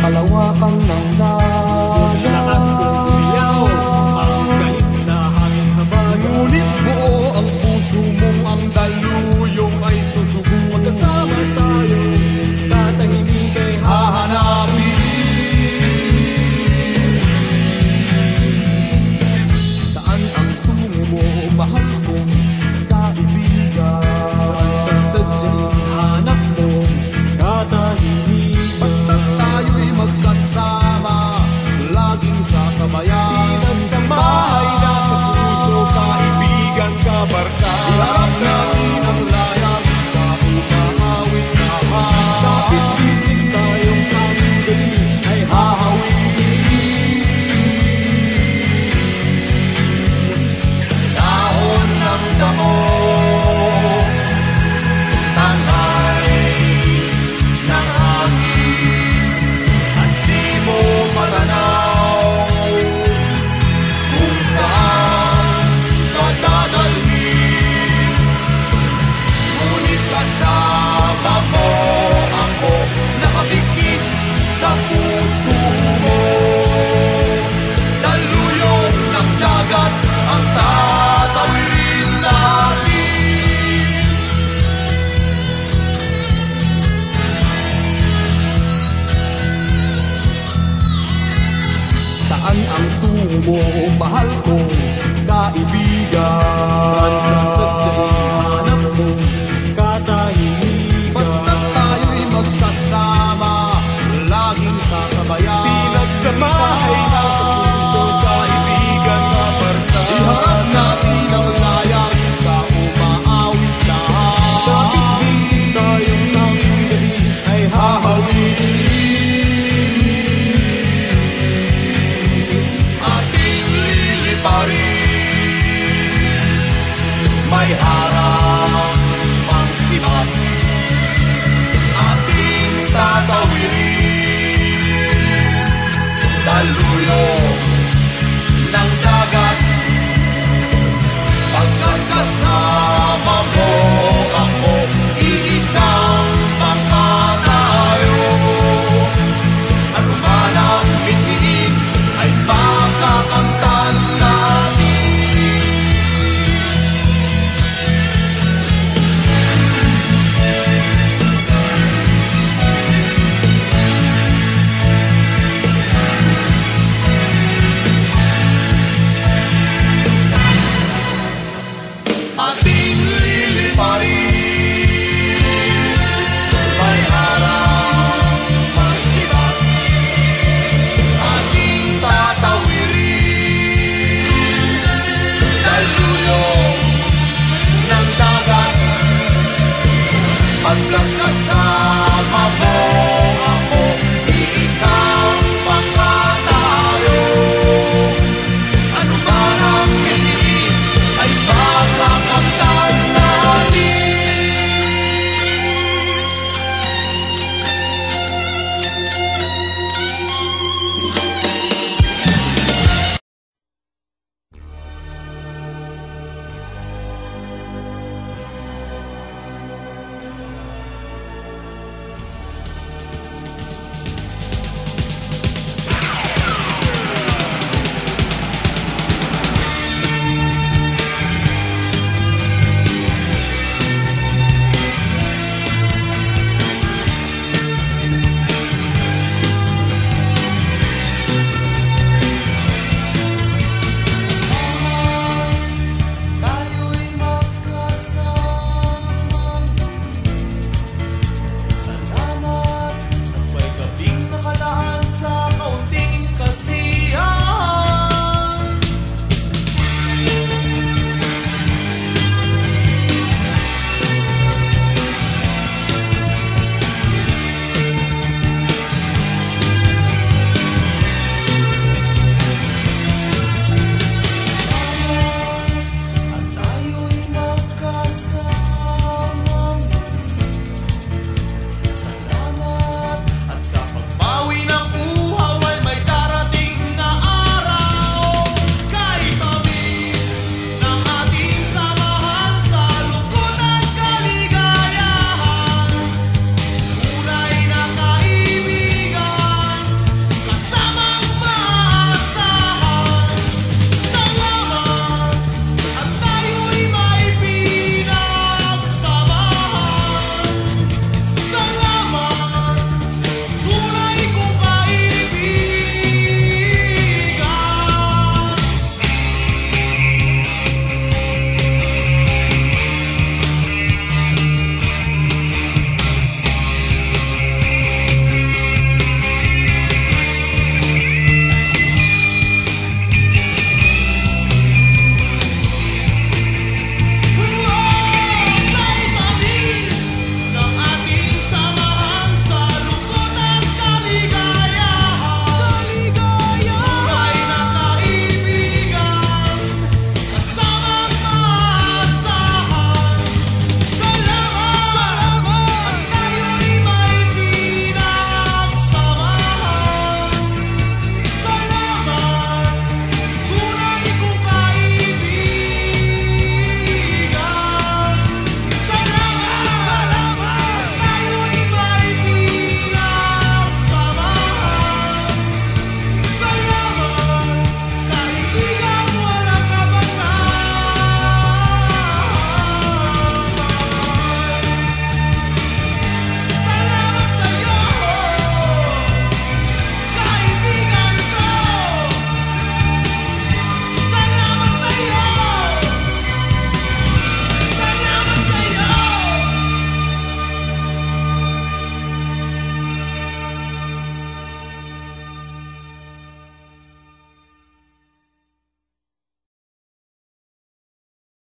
kalawakan ng dagat. Lakas kong umiyaw ang galit na hangin habag. Ngunit buo ang puso mong ang daluyong ay susugo. Magkasama tayo, tatahimik ay Hahanapin saan ang tungo mo, mahal kong kaibigan. Saan sa sadyang hanap mo, katahimik. Basta't tayo'y magkasama, laging sa kabayan. Pinagsamahay na sa puso, kaibigan, kabarka. Iharap natin ang layag sa umahawit na Kapit isip tayong aming galing ay hahawin. dahon ng damo, tangay ng hangin, at di mo matanaw kung saan ka dadalhin. Ngunit kasama mo ako, nakapikis sa puso mo. Daluyong ng dagat ang tatawirin natin. Saan ang tungo mo, mahal kong kaibigan? Saan sa